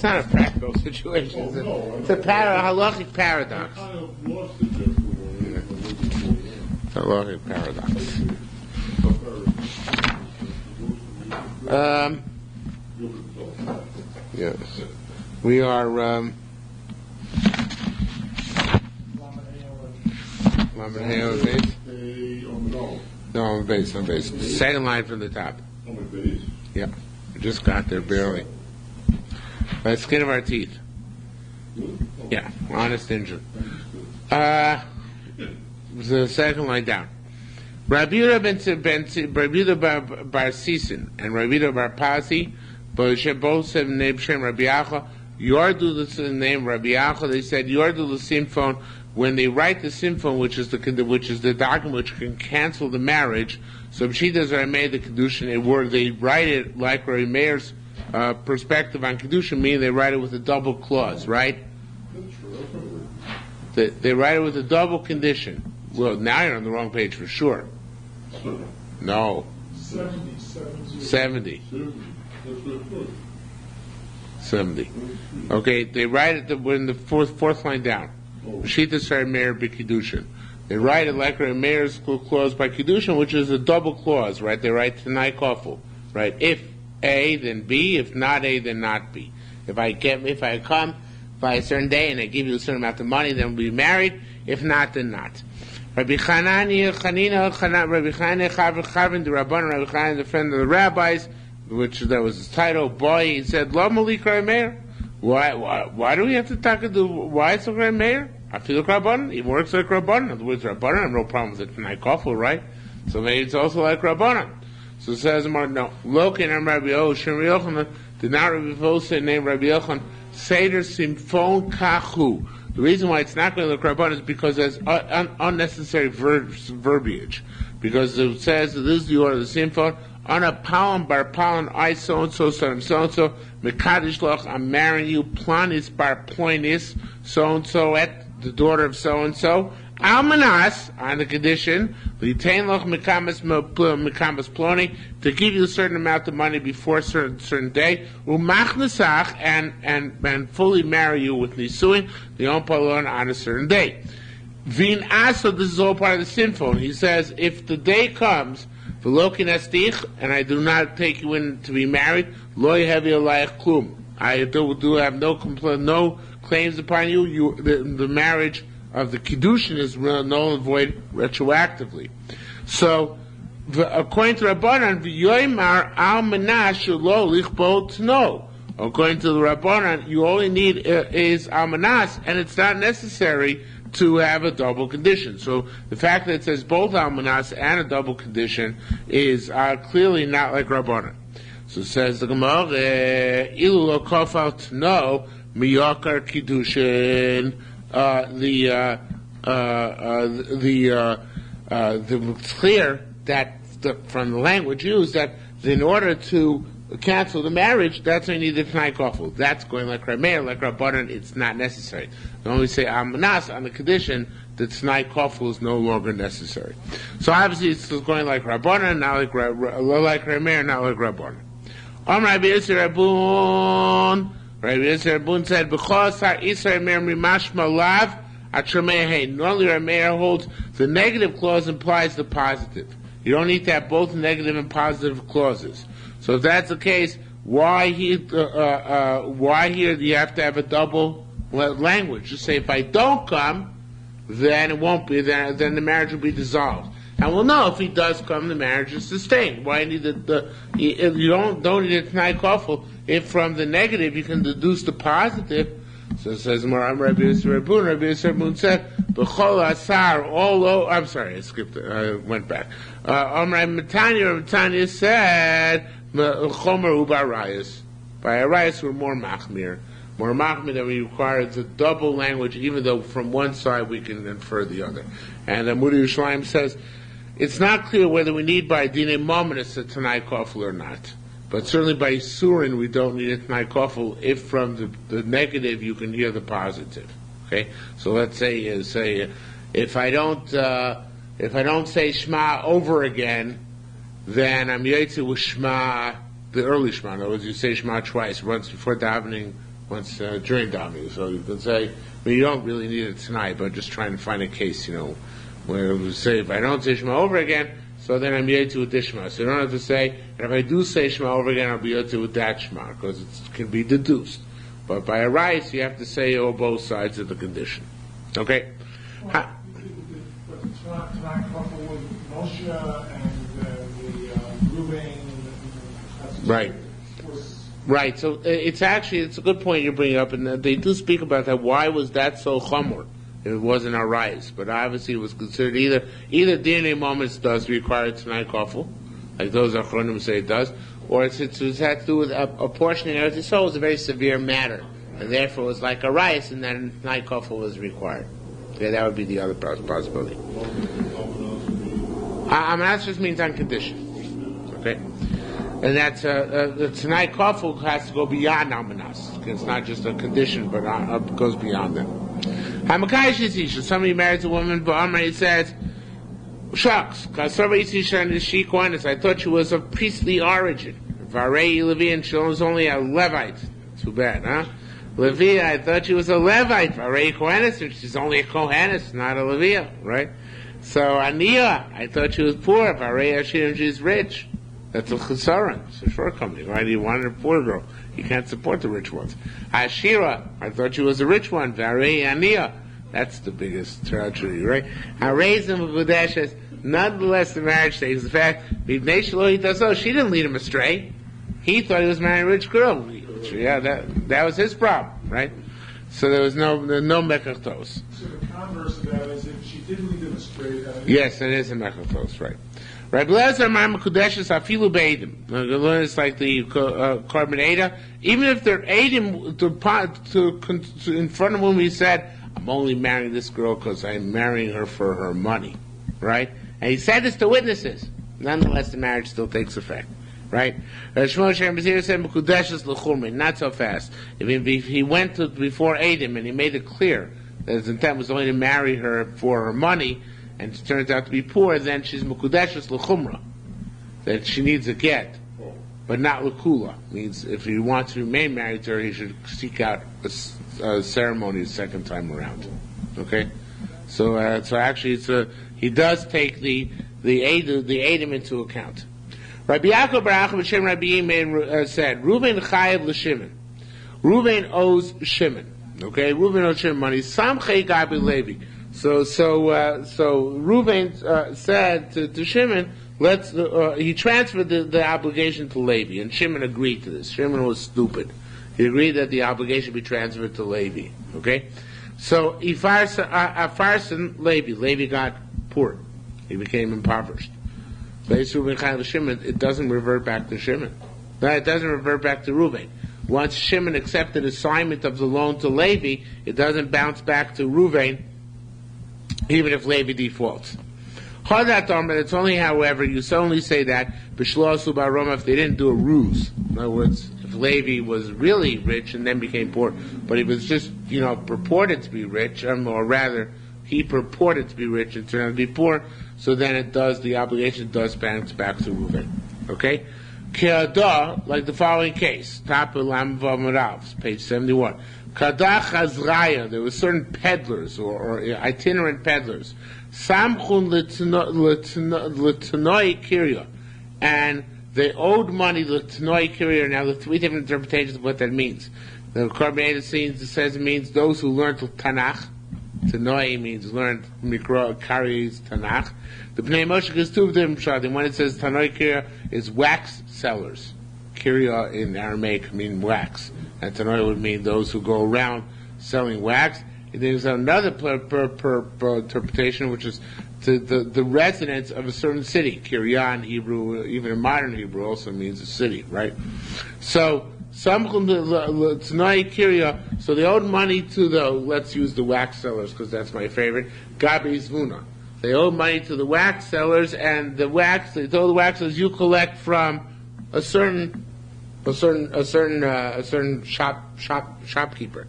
not a practical situation. It's a halachic paradox. It's a halachic paradox. Yes. We are No, on base. Second line from the top. Yeah. We just got there barely. By the skin of our teeth. Yeah, honest injury. The second line down. Rabbi Yehuda bar Sisin and Rabbi Yehuda bar Pasi, both said the name Shem Rabbi Acha. Yordu the name Rabbi Acha. They said Yordu the simphon. When they write the simphon, which is the document which can cancel the marriage, so Pshitas are made the Kiddushin. They write it like Rabbi Meir's perspective on Kiddushin, meaning they write it with a double clause, right? They write it with a double condition. Well, now you're on the wrong page for sure. No. 70. Okay, they write it in the fourth line down. Shitas are Meir b'Kiddushin. They write it like a Meir's clause by Kiddushin, which is a double clause, right? They write Tanai Kofel, right? If A, then B. If not A, then not B. If I come by a certain day and I give you a certain amount of money, then we'll be married. If not, then not. Rabbi Chanina, the friend of the rabbis, that was his title. Boy, he said, "Lo Malik Meir." Why do we have to talk to why it's like Meir? I feel like Rabbanan. He works like Rabbanan. In other words, Rabbanan, I have no problem with it tonight, Kofel, right? So maybe it's also like Rabbanan. So it says no. Lokin and Rabbi Shem Yochanan did not Rabbi Vosa name Rabbi Yochanan Seder Simphon Kachu. The reason why it's not going to look Rabbanan is because there's unnecessary verbiage. Because it says that this is the order of the Simphon. On a palm bar palm, I so and so, Mekadish loch, I'm marrying you, planis bar ploinis, so and so, at the daughter of so and so. Almanas, on the condition, litain loch mekamas ploni, to give you a certain amount of money before a certain day, umachnesach, and fully marry you with nisuin, the onpalon on a certain day. Vin aso, this is all part of the simphon. He says, if the day comes, and I do not take you in to be married, lo yehevi alayich klum. I do have no claims upon you. The marriage of the Kiddushin is null and void retroactively. So, according to Rabbanan, v'yoymar al menash lo lichbot no. According to the Rabbanan, you only need is almanas, and it's not necessary to have a double condition. So the fact that it says both almanas and a double condition is clearly not like Rabbanan. So it says the Gemara, ilu lo kofal tno miyakar kiddushin. It's clear that from the language used that in order to cancel the marriage, that's when you need the Tanai Kofel. That's going like Rameir, like Rabbanan, it's not necessary. When we say Amanas on the condition, the Tanai Kofel is no longer necessary. So obviously it's going like Rabbanan, not like Rameir, not like Rabbanan. Rabbi Yisrael Rabun said, "Because our Israel Meir mimashma lav atramehe." Normally Rameir holds the negative clause implies the positive. You don't need to have both negative and positive clauses. So if that's the case, why here do you have to have a double language? Just say, if I don't come, then it won't be, then the marriage will be dissolved. And we'll know if he does come, the marriage is sustained. Why need you don't need a Tanai Kofel if from the negative you can deduce the positive. So it says, Rabbi Yisrael said, B'chol asar, I'm sorry, I skipped it, I went back. Matanya said, Chomer uba arayos. By arayos we're more machmir that we require it's a double language, even though from one side we can infer the other. And Yerushalmi says, it's not clear whether we need by Dine Mominus a Tanai Kofel or not. But certainly by Surin we don't need a Tanai Kofel if from the negative you can hear the positive. Okay? So let's say if I don't say Shema over again, then I'm Yotze with Shema, the early Shema. In other words, you say Shema twice, once before davening once during Dami. So you can say, well, you don't really need it tonight, but just trying to find a case, where we say, if I don't say Shema over again, so then I'm Yotze with this Shema. So you don't have to say, and if I do say Shema over again, I'll be Yotze with that Shema, because it can be deduced. But by a rice, you have to say both sides of the condition. Okay? Well, tonight couple with Moshe and the Ruvain. Right. Right. So it's a good point you bring up, and they do speak about that. Why was that so chamor? It wasn't a rice, but obviously it was considered either DNA moments does require tonight kafel, like those Achronim say it does, or it had to do with a portion in Eretz Yisrael was a very severe matter, and therefore it was like a rice, and then tonight kafel was required. Okay, that would be the other possibility. That just means on condition. Okay, and that's the tonight kafel has to go beyond almanas. It's not just a condition, but it goes beyond that. Somebody marries a woman, but he says, shucks, I thought she was of priestly origin. Varei Levi, and she was only a Levite. Too bad, huh? Levi, I thought she was a Levite. Varei Kohenes, and she's only a Kohenes, not a Levi, right? So Aniya, I thought she was poor. Varei Hashem, she's rich. That's a chesaron. It's a shortcoming, right? You wanted a poor girl. You can't support the rich ones. Ashira, I thought she was a rich one. Varei Aniya. That's the biggest tragedy, right? Hareizim v'Budeshes. Nonetheless, the marriage takes effect. She didn't lead him astray. He thought he was marrying a rich girl. Yeah, that was his problem, right? So there was no mekachtos. So the converse of that is if she did lead him astray. Yes, it is a mekachtos, right? Right, Blazer Ma'am Kudeshes Afilu Beidim. It's like the carbon Ada. Even if they're Adim to in front of whom he said, I'm only marrying this girl because I'm marrying her for her money, right? And he said this to witnesses. Nonetheless, the marriage still takes effect, right? Shmuel Shem Bezir said, Kudeshes L'churmin, not so fast. If he went before Adim and he made it clear that his intent was only to marry her for her money, and it turns out to be poor, then she's mukudeshes l'chumra, that she needs a get, but not l'kula. Means if he wants to remain married to her, he should seek out a ceremony a second time around. Okay, so actually, he does take the Adam into account. Rabbi Yaakov Bar Achim Shem Rabbi Yemein said, Reuben chayev l'Shimon. Reuben owes Shimon. Okay, Reuben owes Shimon money. Samchei gabi Levi. So Reuven said to Shimon, he transferred the obligation to Levi, and Shimon agreed to this. Shimon was stupid. He agreed that the obligation be transferred to Levi. Okay? So, Farson Levi got poor. He became impoverished. It doesn't revert back to Shimon. No, it doesn't revert back to Reuven. Once Shimon accepted assignment of the loan to Levi, it doesn't bounce back to Reuven, even if Levi defaults. It's only, however, you only say that if they didn't do a ruse. In other words, if Levi was really rich and then became poor, but he was just, purported to be rich, or rather, he purported to be rich and turned out to be poor, so then the obligation does bounce back to Reuven. Okay? Ke'adah, like the following case, top of Lam V'Amarav, page 71. Kadah Chazraya, there were certain peddlers or itinerant peddlers. Samchun l'tanoi kirya, and they owed money l'tanoi kirya. Now, there are three different interpretations of what that means. The Karbaneda says it means those who learned Tanakh. Tanoi means learned Mikra, carries Tanakh. The Bnei Moshe gives two of them shot, and when it says tanoi kirya, is wax sellers. Kirya in Aramaic means wax. And Tanoi would mean those who go around selling wax. And there's another interpretation, which is the residents of a certain city. Kirya in Hebrew, even in modern Hebrew, also means a city, right? So, Tanoi Kirya, so they owed money to let's use the wax sellers, because that's my favorite, Gabi Zvuna. They owed money to the wax sellers, and they told the wax sellers, you collect from a certain shopkeeper.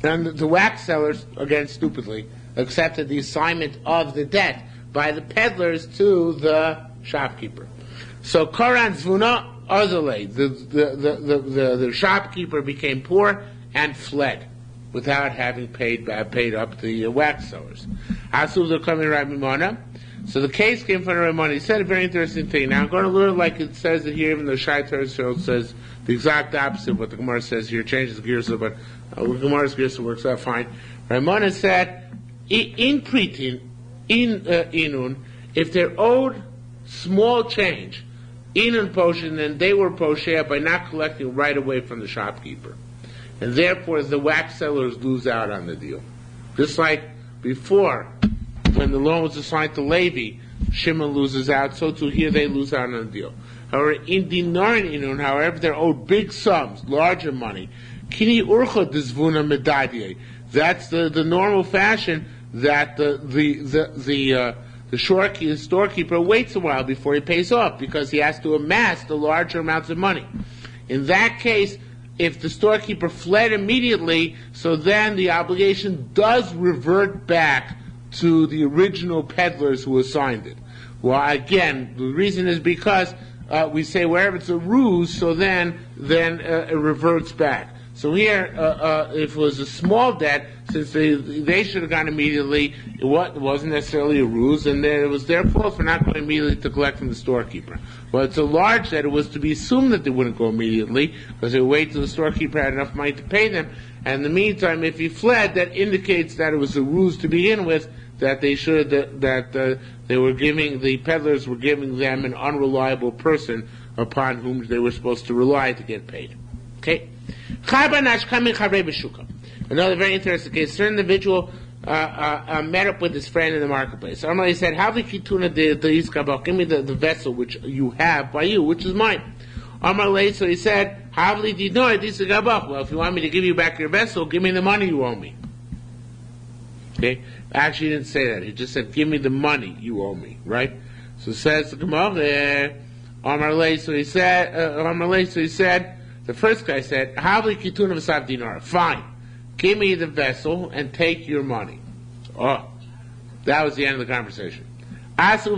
And the wax sellers, again stupidly, accepted the assignment of the debt by the peddlers to the shopkeeper. So Koran Zvuna, Azaleh, the shopkeeper became poor and fled without having paid up the wax sellers. So the case came from Ramon. He said a very interesting thing. Now I'm going to learn like it says it here, even though Shaitar says the exact opposite of what the Gemara says here, changes gears, but Gemara's gears works out fine. Ramon said, in Pritin, Inun, if they're owed small change, Inun Poshin, then they were Poshea by not collecting right away from the shopkeeper. And therefore the wax sellers lose out on the deal. Just like before, when the loan was assigned to Levi, Shimon loses out, so too here they lose out on the deal. However, in Dinar and Inun, however, they're owed big sums, larger money. Kini Urcha Dizvuna Medadye. That's the normal fashion that the storekeeper waits a while before he pays off, because he has to amass the larger amounts of money. In that case, if the storekeeper fled immediately, so then the obligation does revert back to the original peddlers who assigned it. Well, again, the reason is because we say wherever it's a ruse, so then it reverts back. So here, if it was a small debt, since they should have gone immediately, it wasn't necessarily a ruse, and it was their fault for not going immediately to collect from the storekeeper. Well, it's a large debt. It was to be assumed that they wouldn't go immediately, because they would wait till the storekeeper had enough money to pay them. And in the meantime, if he fled, that indicates that it was a ruse to begin with, that they were giving, the peddlers were giving them an unreliable person upon whom they were supposed to rely to get paid. Okay? Another very interesting case. A certain individual met up with his friend in the marketplace. He said, give me the vessel which you have by you, which is mine. So he said, well, if you want me to give you back your vessel, give me the money you owe me. Okay? Actually, he didn't say that. He just said, give me the money you owe me. Right? So says the Gemara, so he said, the first guy said, Havli kitun of Sav dinar. Fine. Give me the vessel and take your money. Oh, that was the end of the conversation. Asu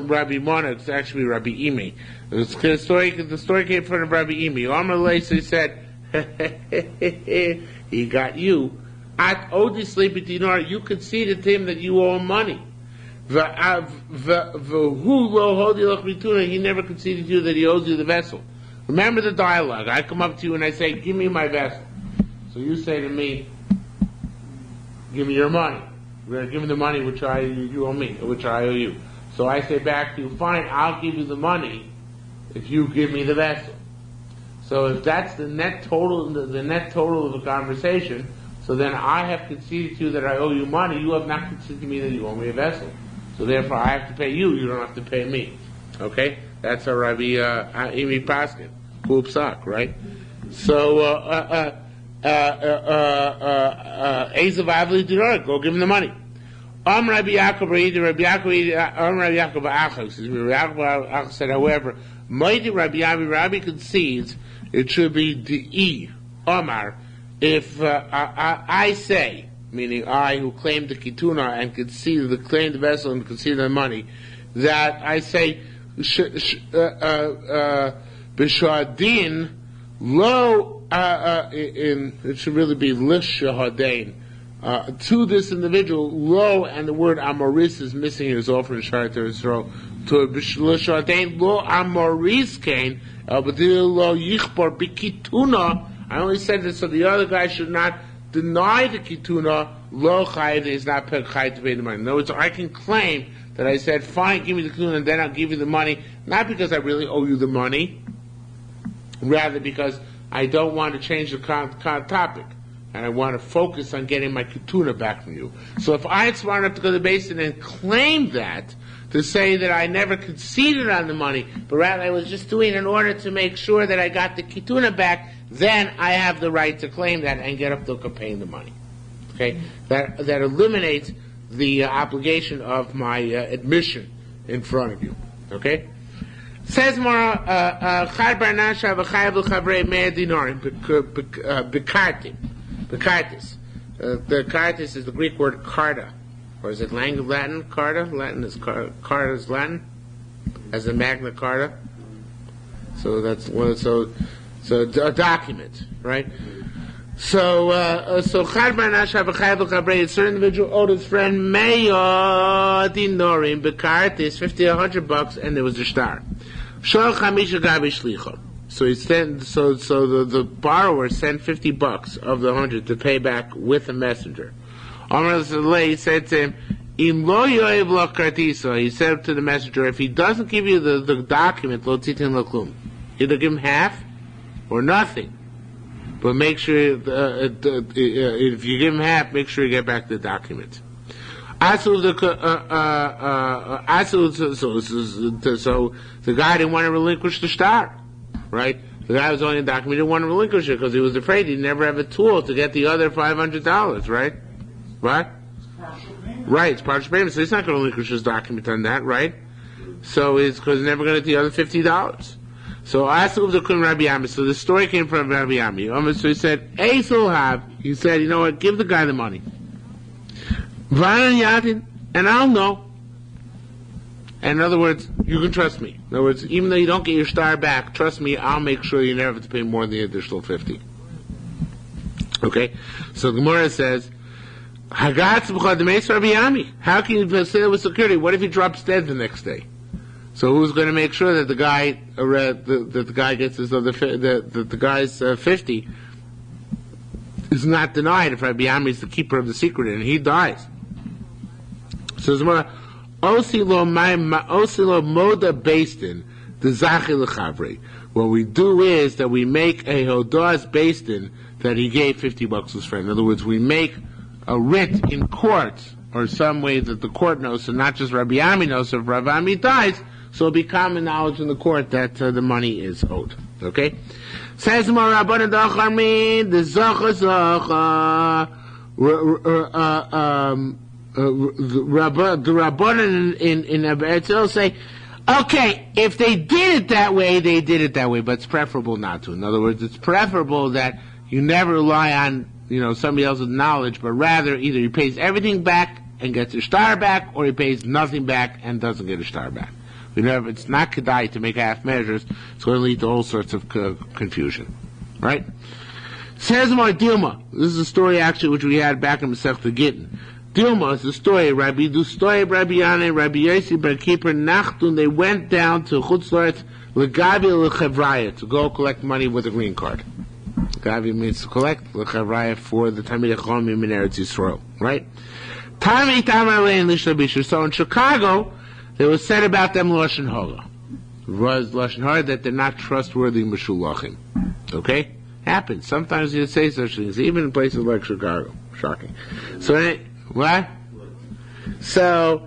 Rabbi Mona, it's actually Rabbi Imi. The story came from Rabbi Imi. Amalei, so he said, he got you. At Odi sleepy dinar, you conceded to him that you owe him money. He never conceded to you that he owes you the vessel. Remember the dialogue. I come up to you and I say, give me my vessel. So you say to me, give me your money. Give me the money which you owe me, which I owe you. So I say back to you, fine, I'll give you the money if you give me the vessel. So if that's the net total of the conversation, so then I have conceded to you that I owe you money. You have not conceded to me that you owe me a vessel. So therefore I have to pay you. You don't have to pay me. Okay? That's a Rabbi Imi Paskin. Cool psak, right? So, Ezav Avli Dirar, go give him the money. Rabbi Yaakov said, however, Mighty Rabbi concedes it should be Di'i, Omar, if I say, meaning I who claimed the kituna and claimed the vessel and conceded the money, that I say, B'shadin lo it should really be lishahadain to this individual lo, and the word amoris is missing in his offering shara to Israel. To lishahadain lo amoris kain but lo yichbar b'kituna. I only said this so the other guy should not deny the kituna. Lo chayiv is not chayiv to pay the money. In other words, I can claim that I said, fine, give me the kituna, and then I'll give you the money, not because I really owe you the money, rather because I don't want to change the topic, and I want to focus on getting my kituna back from you. So if I had smart enough to go to the basin and claim that, to say that I never conceded on the money, but rather I was just doing it in order to make sure that I got the kituna back, then I have the right to claim that and get up to paying the money. Okay? That eliminates the obligation of my admission in front of you. Okay? Says Mara, Chad Barnasha v'chayav l'chavrei mea dinarim b'kartis. The kartis is the Greek word karta, or is it Latin? Karta? Latin is karta is Latin, as in Magna Carta. So that's one. So a document, right? So Chad Bar Nasha b'Chayv l'Chabrei, a certain individual owed his friend Meya dinorim b'kartis, $50-100, and there was a star. Shol Chamisha Gabi Shlicha. So he sent. So the borrower sent $50 of the 100 to pay back with a messenger. Amar Zalei said to him, Im lo yoev lo kartiso. He said to the messenger, if he doesn't give you the document, lo titin lo klum. Either give him half or nothing. But make sure, if you give him half, make sure you get back the document. So the guy didn't want to relinquish the star, right? The guy was owning a document, he didn't want to relinquish it because he was afraid he'd never have a tool to get the other $500, right? What? Right, it's partial payment, so he's not going to relinquish his document on that, right? So it's because he's never going to get the other $50. So so the story came from Rabbi Ami. So he said, he said, you know what, give the guy the money. And I'll know. And in other words, you can trust me. In other words, even though you don't get your star back, trust me, I'll make sure you never have to pay more than the additional 50. Okay? So Gemara says, how can you say that with security? What if he drops dead the next day? So who's going to make sure that the guy that the guy gets his other that the guy's 50 is not denied if Rabbi Ami is the keeper of the secret and he dies? So Zmara Osilo Moda Bastin the Zachi Lechavri. What we do is that we make a Hodas Bastin that he gave $50 to his friend. In other words, we make a writ in court or some way that the court knows, so not just Rabbi Ami knows. So if Rabbi Ami dies, so it'll be common knowledge in the court that the money is owed. Okay? Says more Rabbanan Dacharmin, the Zacha the Rabbanan in Eretz say, okay, if they did it that way, they did it that way, but it's preferable not to. In other words, it's preferable that you never rely on, somebody else's knowledge, but rather either he pays everything back and gets a star back, or he pays nothing back and doesn't get a star back. It's not kedai to make half measures. It's going to lead to all sorts of confusion, right? Says more Dilma. This is a story actually which we had back in Masechta Gittin. Dilma is the story. Rabbi Dustoy, Rabbi Yane, Rabbi Yossi, Bar Kippur, Nachtun. They went down to Chutz La'aretz Legabi Lechavraya to go collect money with a green card. Legabi means to collect Lechavraya for the Talmidei Chachamim in Eretz Yisrael, right? Tami Tamar Lein Lishlabisher. So in Chicago, it was said about them Lashon Hara. It was Lashon Hara that they're not trustworthy Meshulachim. Okay? Happens. Sometimes you say such things, even in places like Chicago. Shocking. So, what? So,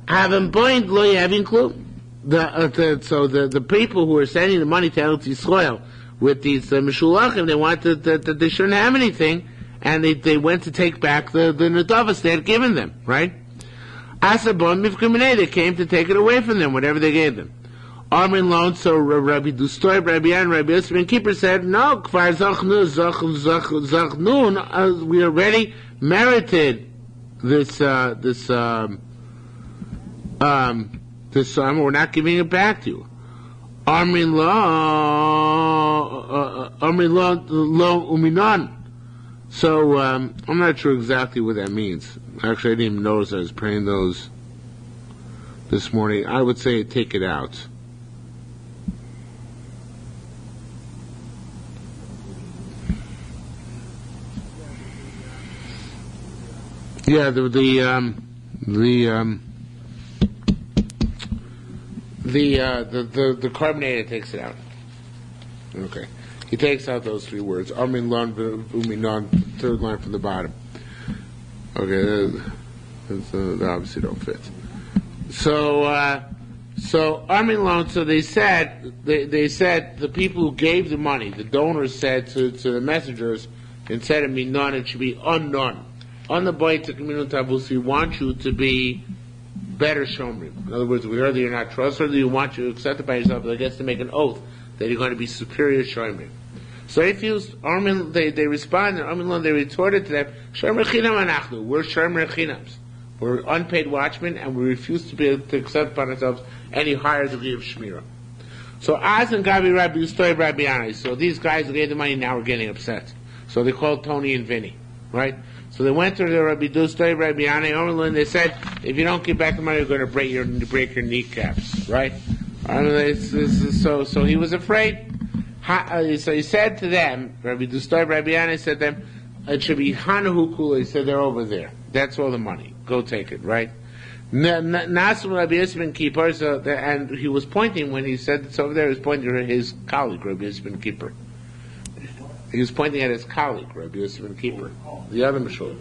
having point lo having clue. So the people who are sending the money to Eretz Yisrael with these Meshulachim, they wanted that they shouldn't have anything, and they went to take back the Nedavas they had given them, right? Asabon Mifkaminei, they came to take it away from them, whatever they gave them. Amrin loan, so Rabbi Dustoy, Rabbi Yan, Rabbi Yosef ben Kippur said, no, Kfar Zachnun, we already merited this sum, we're not giving it back to you. Amrin lo uminan. So, I'm not sure exactly what that means. Actually, I didn't even notice I was praying those this morning. I would say take it out. Yeah, the carbonated takes it out. Okay. He takes out those three words. Amin lon uminon, third line from the bottom. Okay, they obviously don't fit. So Amin lon. So they said the people who gave the money, the donors said to the messengers, instead of minon, it should be unknown. On the boy to communal tabus, we want you to be better shomrim. In other words, we heard that you're not trustworthy. We want you to accept it by yourself. But I guess to make an oath that you're going to be superior shomrim. So they used Armin. They responded. Armin, they retorted to them, "Shomer chinam anachnu. We're shomer chinams. We're unpaid watchmen, and we refuse to be able to accept upon ourselves any higher degree of shmira." So Az and Gabi Rabbi Ustoy Rabbi Yanai. So these guys who gave the money now were getting upset. So they called Tony and Vinny, right? So they went to the Rabbi Ustoy Rabbi Yanai and they said, if you don't give back the money, we're going to break your kneecaps, right? So he was afraid. So he said to them, Rabbi Ustoy Rabbi Yanai said to them, it should be Hanahu Kula. He said, they're over there. That's all the money. Go take it, right? Nasim Rabbi Yisben Kippur, and he was pointing, when he said it's over there, he was pointing to his colleague, Rabbi Yisben Kippur. He was pointing at his colleague, Rabbi Yisben Kippur, the other Meshul.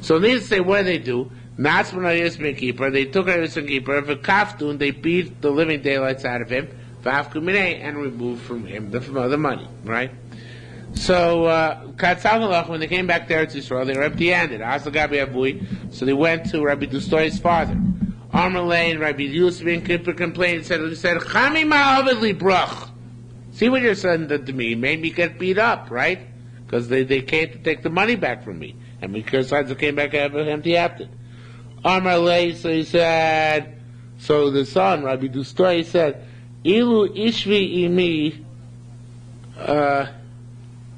So needless to say, what did they do? Nasim Rabbi Yisben Kippur, they took Rabbi Yisben Kippur, and they beat the living daylights out of him, and removed from him the money, right? So, when they came back to Eretz Yisrael, they were empty-handed. So they went to Rabbi Dustoy's father. Amalei and Rabbi Yusuf Kippur complained and said, Chami ma'avidli brach. See what your son did to me? He made me get beat up, right? Because they came to take the money back from me. And because I came back empty-handed. Amalei, so he said, so the son, Rabbi Dustoy, said, Ilu ishvi imi,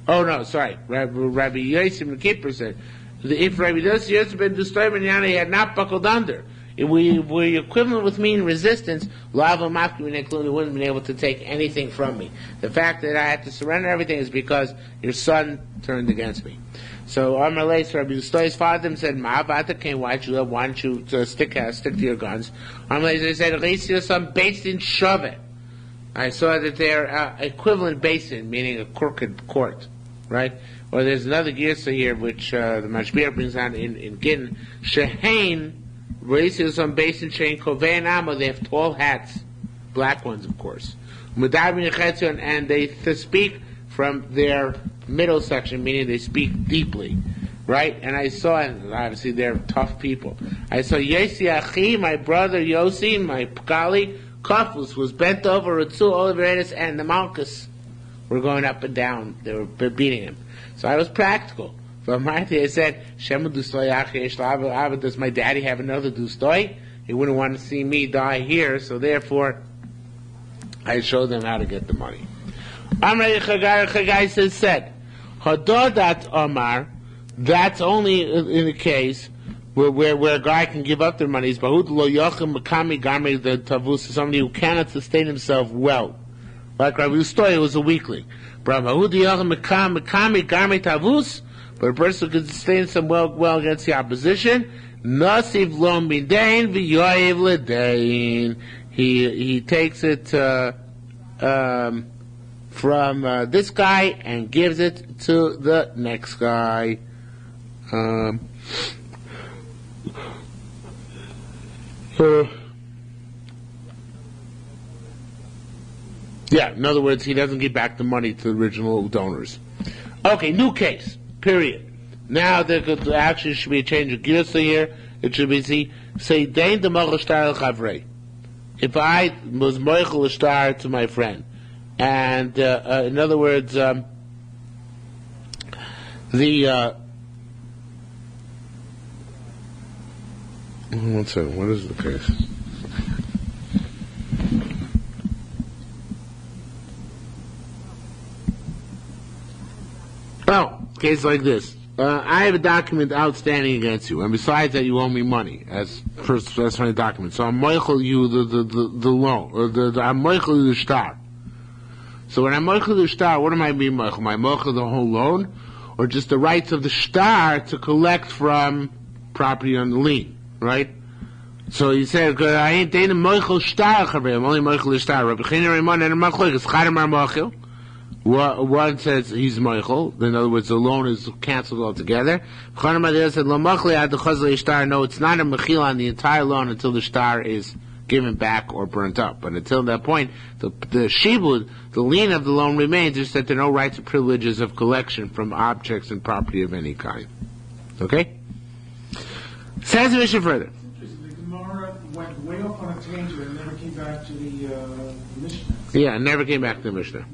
oh no, sorry. Rabbi Yosef Kippur said, if Rabbi Yosef ben Dustoy ben Yana had not buckled under, if we were equivalent with me in resistance, Lava Makri and Eklun wouldn't have been able to take anything from me. The fact that I had to surrender everything is because your son turned against me. So Amalei, Rabbi Dustoy's father said, Ma'avata came, why don't you stick to your guns? Amalei said, Reis your son based in Shavet. I saw that they're equivalent basin, meaning a crooked court. Right? Or there's another girsa here which the Mashbir brings out in Gittin. Shehain, races on basin chain, Kovei and Amo, they have tall hats, black ones of course. And they speak from their middle section, meaning they speak deeply. Right? And I saw, and obviously they're tough people. I saw Yosi Achi, my brother Yosi, my Pkali, Kafus was bent over, Ritzu, Oliveris, and the Malchus were going up and down. They were beating him. So I was practical. For Marty, I said, Shemu Dustoy Achi, does my daddy have another Dustoy? He wouldn't want to see me die here, so therefore, I showed them how to get the money. Amrei Chagai said, Hadodat Omar, that's only in the case where a guy can give up their money. Bahud lo yochim makami garmi, the tavus, somebody who cannot sustain himself well. Like Rabbi Ustoy was a weakling. But a person who can sustain himself well against the opposition, nasiv lo midain v'yoyev l'dain. He takes it from this guy and gives it to the next guy. Yeah, in other words, he doesn't give back the money to the original donors. Okay, new case, period. Now there could actually should be a change of gears here. It should be, say, Dain de Mochel Shtar Chavrei. If I was Mochel Shtar to my friend, and in other words, one second, what is the case? Oh, case like this. I have a document outstanding against you, and besides that, you owe me money as from the document. So I'm moichel you the loan, or I'm moichel you the shtar. So when I'm moichel the shtar, what am I being moichel? Am I moichel the whole loan, or just the rights of the shtar to collect from property on the lien, right? So he said, I ain't dating moichel shtar, I'm only moichel the shtar. Rabbi Chini Raymond and Machloek is chadamar moichel. One says he's Michael. In other words, the loan is canceled altogether. Said, no, it's not a mechil on the entire loan until the shtar is given back or burnt up. But until that point, the shibud, the lien of the loan remains, just that there are no rights or privileges of collection from objects and property of any kind. Okay? Says the mission further. The Gemara went way off on a tangent and never came back to the Mishnah. Yeah, never came back to the Mishnah.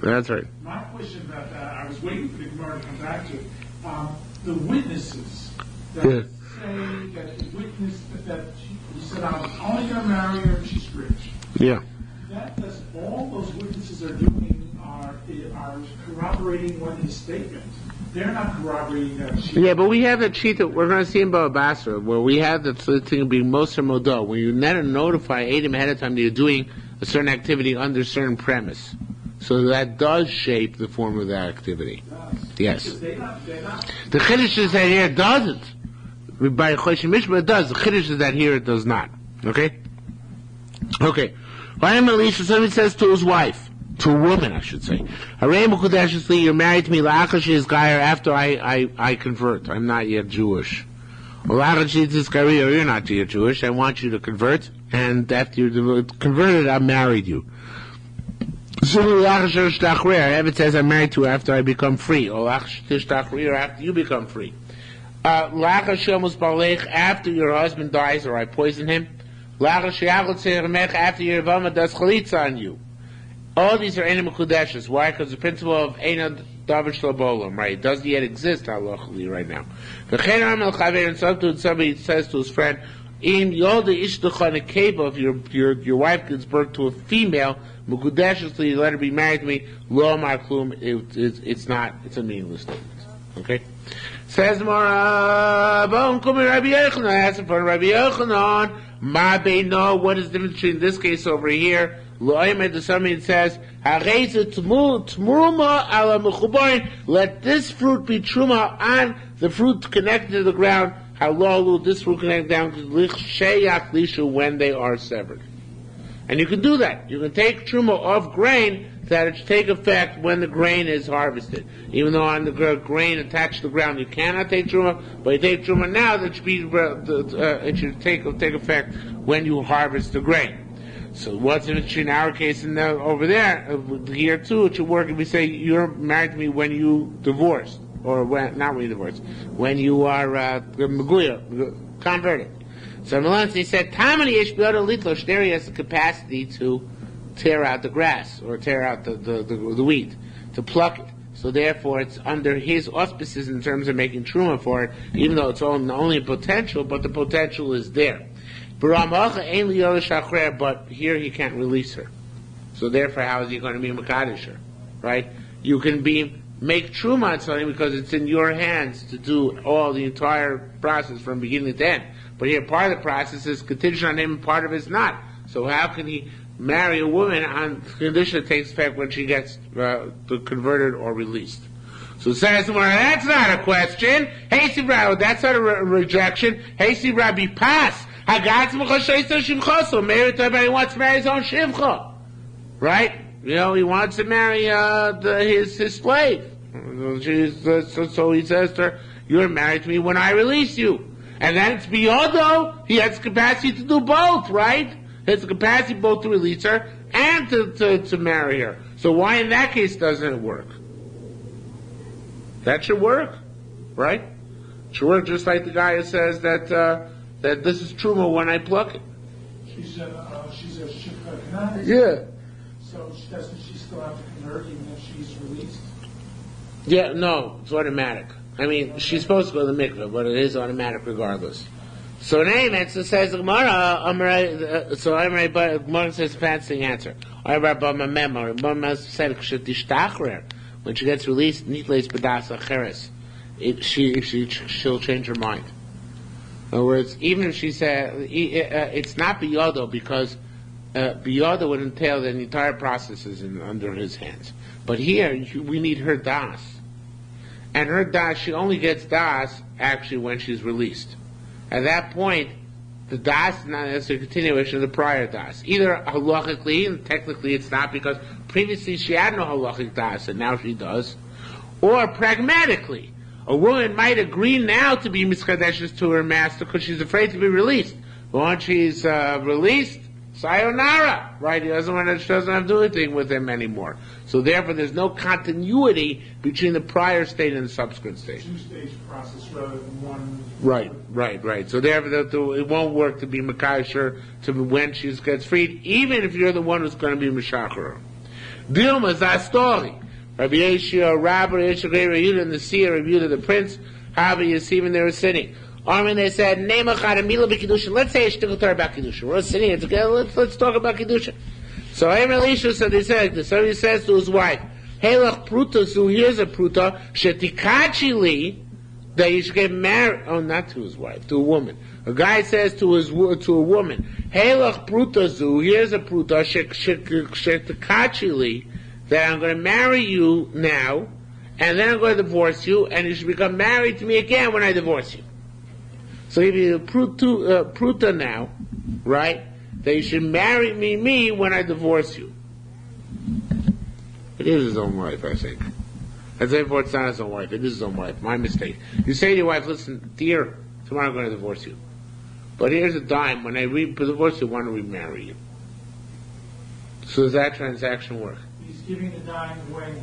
That's right. My question about that, I was waiting for the Gemara to come back to it. The witnesses that say that the witness that he said, I'm only going to marry her if she's rich. Yeah. Does all those corroborating what his statement. They're not corroborating that sheet. Yeah, but we have the cheat that we're going to see in Baba Basra, where we have the thing being Moser Modo, where you never notify Adam ahead of time that you're doing a certain activity under a certain premise. So that does shape the form of that activity. Yes. They're not. The Chiddush is that here it doesn't. By Choshen Mishma it does. The Chiddush is that here it does not. Okay? Okay. Why am Elisha? Somebody says to his wife, to a woman, I should say, you're married to me after I convert. I'm not yet Jewish. You're not yet Jewish. I want you to convert, and after you're converted, I married you. It says I'm married to her after I become free, or after you become free. After your husband dies or I poison him. After your Vilna does chalitza on you. All these are Eina Mekudeshes. Why? Because the principle of Eina David Shlobolam, right? It doesn't yet exist halachically right now. And somebody says to his friend, if your wife gives birth to a female, Mekudeshes, you let her be married to me, Lo Amar Klum, it's a meaningless statement. Okay? Says Mara, Rabbi Yochanan, ask in front of Rabbi Yochanan, Ma Beino, what is the difference between this case over here? Somebody says, let this fruit be truma on the fruit connected to the ground. This fruit connected down to when they are severed. And you can do that. You can take truma of grain that it should take effect when the grain is harvested. Even though on the grain attached to the ground you cannot take truma, but you take truma now that it should take effect when you harvest the grain. So what's in between our case and over there? Here too, it should work if we say you're married to me when you divorced, or not when you divorced, when you are converted. So Melancy said, Tamani Ishbiyot Litlosh, there he has the capacity to tear out the grass, or tear out the wheat, to pluck it. So therefore it's under his auspices in terms of making truma for it, even though it's only a potential, but the potential is there. But here he can't release her. So therefore, how is he going to be Mekadosh her? Right? You can make truma on something because it's in your hands to do all the entire process from beginning to end. But here, part of the process is contingent on him, and part of it is not. So how can he marry a woman on condition that takes effect when she gets converted or released? So it says, well, that's not a question. Hey, Sibra, that's not a rejection. Hey, Sibra, be pass. Married to everybody wants to marry his own shivcha, right? You know, he wants to marry his slave. So he says to her, "You're married to me when I release you." And then it's biyodo. He has the capacity to do both, right? He has the capacity both to release her and to marry her. So why in that case doesn't it work? That should work, right? It should work just like the guy who says that this is truma when I pluck it. She's a shivcha kanah. Yeah. So doesn't she still have to convert even if she's released? Yeah, no, it's automatic. I mean, she's supposed to go to the mikveh, but it is automatic regardless. So in any event, so says the Gemara, but Gemara says fancy answer. When she gets released, she'll change her mind. In other words, even if she said, it's not biyodo, because biyodo would entail that the entire process is under his hands. But here, we need her das. And her das, she only gets das actually when she's released. At that point, the das is not necessarily a continuation of the prior das. Either halachically, and technically it's not, because previously she had no halachic das, and now she does. Or pragmatically, a woman might agree now to be miskadeshes to her master because she's afraid to be released. But once she's released, sayonara, right? She doesn't have to do anything with him anymore. So therefore, there's no continuity between the prior state and the subsequent state. Two-stage process rather than one. Right. So therefore, it won't work to be makasher to when she gets freed, even if you're the one who's going to be mishacher. Dilma is that story. Rabbi Yeshua, Rabbi Yeshua, Rabbi Yehuda, and the seer, Rabbi Yehuda, the prince, Rabbi Yosef, they were sitting. Armin, they said, "Name a Mila b'Kiddushin." Let's say a shtickle Torah about Kiddushin. We're sitting here together. Let's talk about Kiddushin. So Elisha said, they said, so he says to his wife, Helach pruta zu, here's a pruta, shetikachi li, that you should get married, not to his wife, to a woman. A guy says to a woman, Helach pruta zu, here's a pruta, shetikachi li, that I'm going to marry you now, and then I'm going to divorce you, and you should become married to me again when I divorce you. So if you pruta now, right, that you should marry me when I divorce you. It is his own wife, I think. I say before it's not his own wife, it is his own wife. My mistake. You say to your wife, listen, dear, tomorrow I'm going to divorce you. But here's a dime, when I divorce you, I want to remarry you. So does that transaction work? He's giving the dime away and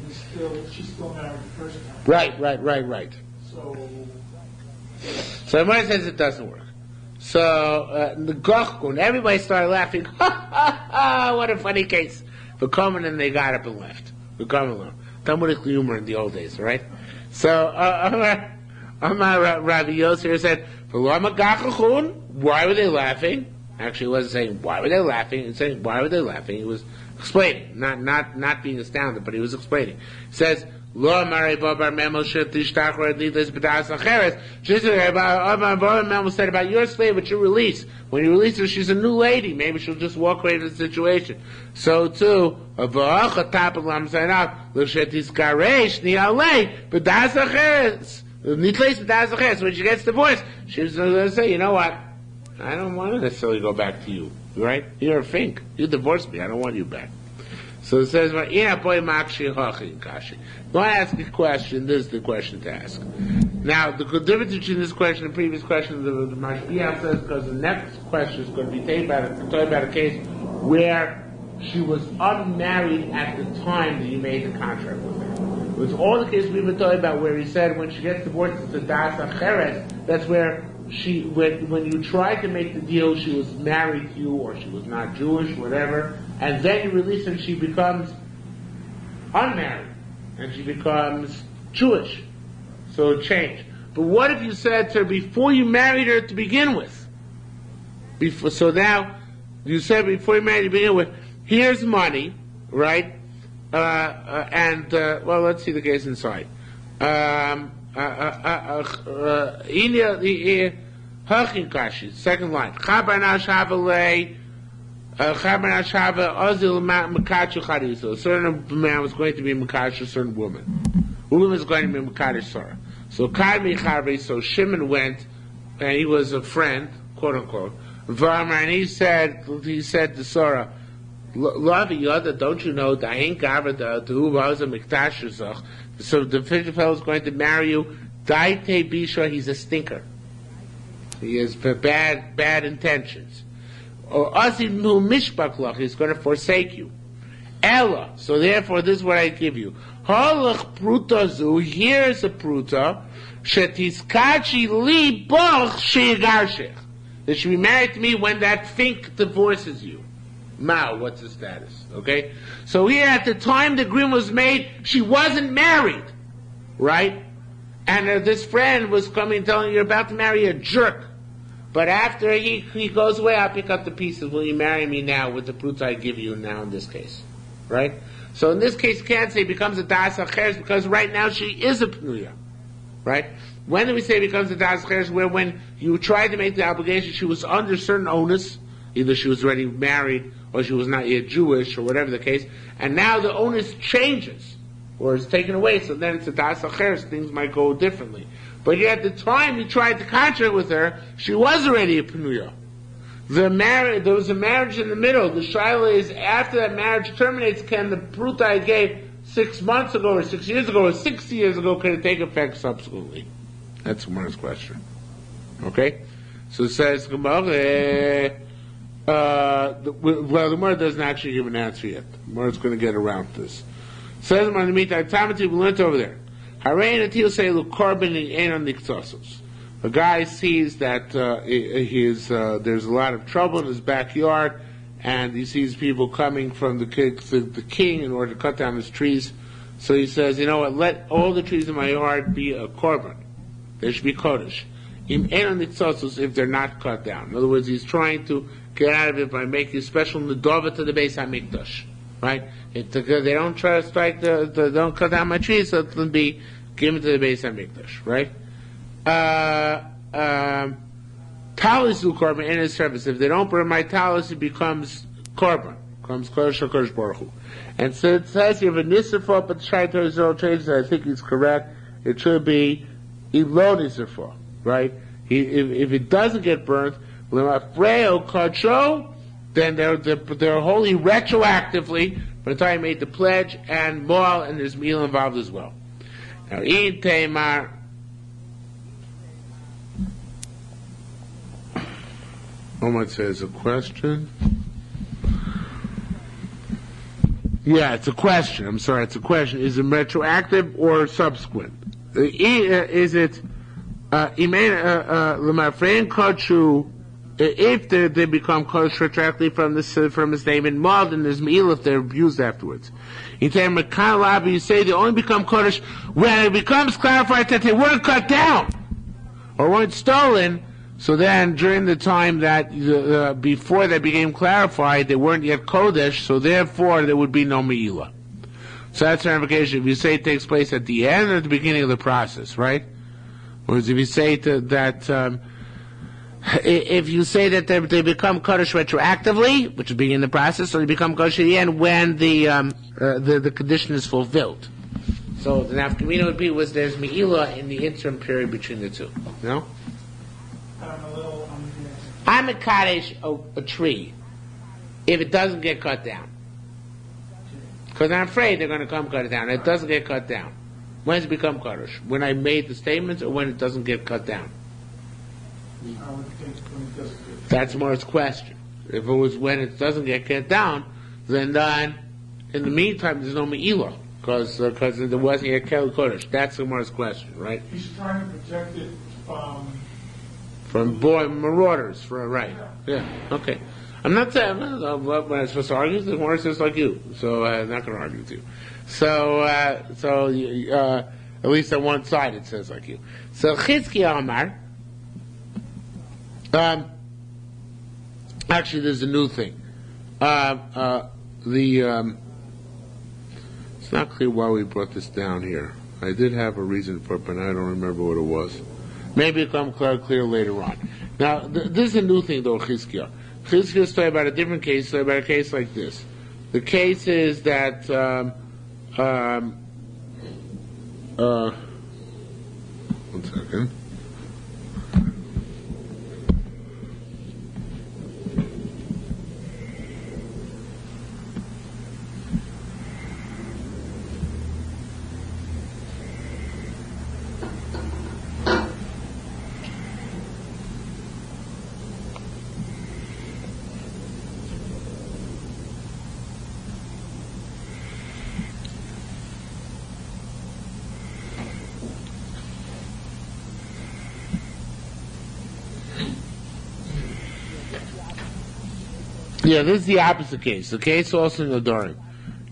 she's still married the first time. Right. So everybody says it doesn't work. So the Gochkun, everybody started laughing. What a funny case. But coming and they got up and left. We come along. Talmudic humor in the old days, right? So Amar Rabbi Yosef said, why were they laughing? Actually, he wasn't saying why were they laughing. He was saying why were they laughing. He was explaining, not being astounded, but he was explaining. He says, Lo Amar Bar Memel Shetishtachor Adlitas B'das Acheres. Just like Bar Memel said about your slave, but you release. When you release her, she's a new lady. Maybe she'll just walk away from the situation. So too, V'acha Tapelam Zainav L'Shetis Garesh Ni'alei B'das Acheres. Nitleis B'das Acheres. When she gets divorced, she's going to say, you know what? I don't want to necessarily go back to you. Right? You're a fink. You divorced me. I don't want you back. So it says, "Go ask a question." This is the question to ask. Now, the difference between this question and the previous question, the Mashgiach says, because the next question is going to be talking about a case where she was unmarried at the time that you made the contract with her. It was all the cases we've been talking about where he said when she gets divorced, it's a das acheret. That's where when you tried to make the deal, she was married to you, or she was not Jewish, whatever, and then you release her, and she becomes unmarried, and she becomes Jewish. So it changed. But what if you said to her before you married her to begin with? So now, you said before you married her to begin with, here's money, right? Well, let's see the case inside. Second line. A certain man was going to be Makash, a certain woman. Woman was going to be Makash Sarah. So Shimon went, and he was a friend, quote unquote. And he said to Sarah, Love Yoda, don't you know, so the fisher fellow is going to marry you. Daite Bisha, he's a stinker. He has bad intentions. Or Azim Nu Mishpaklach, he's going to forsake you. Ella, so therefore this is what I give you. Halach Pruta Zu, here's a Pruta, Shetiskachi Li Boch Shegarshech. That should be married to me when that fink divorces you. Mao, what's the status? Okay? So here at the time the agreement was made, she wasn't married. Right? And this friend was coming telling you, you're about to marry a jerk. But after he goes away, I'll pick up the pieces. Will you marry me now with the pruta I give you now in this case? Right? So in this case, you can't say it becomes a das acheres because right now she is a pnuya. Right? When do we say it becomes a das acheres? Where when you tried to make the obligation, she was under certain onus. Either she was already married or she was not yet Jewish or whatever the case. And now the onus changes or is taken away. So then it's a das acheres. Things might go differently. But yet at the time you tried to contract with her, she was already a Penuya. There was a marriage in the middle. The shaila is, after that marriage terminates, can the pruta I gave 6 months ago or 6 years ago or 60 years ago, can it take effect subsequently? That's Gemara's question. Okay? So it says, well, the Gemara doesn't actually give an answer yet. The Gemara's going to get around this. It says in the meantime, Tamati, we learned over there. A guy sees that there's a lot of trouble in his backyard, and he sees people coming from the king in order to cut down his trees. So he says, you know what, let all the trees in my yard be a korban. They should be kodesh. If they're not cut down. In other words, he's trying to get out of it by making a special nedava to the Beis HaMikdash. right? If they don't try to strike don't cut down my trees, so it'll be given to the Beis Hamikdash, right? Talis do korban in his service. If they don't burn my talis, it becomes korban, becomes kodesh baruch Hu. And so it says you have a nisafah, but try to his own changes. I think he's correct. It should be ilo nisafah, right? If it doesn't get burnt, l'mafreo kadsho, then they're holy retroactively by the time you made the pledge, and moal, and there's meal involved as well. Now, in Tamar, Omar says a question. Yeah, it's a question. I'm sorry, it's a question. Is it retroactive or subsequent? Is it l'mafrein kadshu? If they become kodesh retroactively from the statement, mal, then there's meal if they're abused afterwards. In terms of Kalabi, you say they only become kodesh when it becomes clarified that they weren't cut down or weren't stolen. So then, during the time that before they became clarified, they weren't yet kodesh. So therefore, there would be no meila. So that's an implication. If you say it takes place at the end or at the beginning of the process, right? Whereas if you say that. If you say that they become kodesh retroactively, which would be in the process, or they become kodesh at the end when the condition is fulfilled. So the nafkamina would be there's meila in the interim period between the two. No? I'm a kaddish a tree if it doesn't get cut down, because I'm afraid they're going to come cut it down. It doesn't get cut down. When does it become kodesh? When I made the statements, or when it doesn't get cut down? That's Mar's question. If it was when it doesn't get cut down, then in the meantime there's no meila because there wasn't a kel kodesh. That's Mar's question, right? He's trying to protect it from marauders, right? Yeah. Okay. I'm not saying what I'm supposed to argue. The Gemara says like you, so I'm not going to argue with you. So at least on one side it says like you. So Chizkiah Amar. Actually, there's a new thing. It's not clear why we brought this down here. I did have a reason for it, but I don't remember what it was. Maybe it'll come clear later on. Now, this is a new thing, though, Chizkiah. Chizkiah is talking about a different case, talking about a case like this. The case is that, one second. Yeah, this is the opposite case. The case also in the Dorim.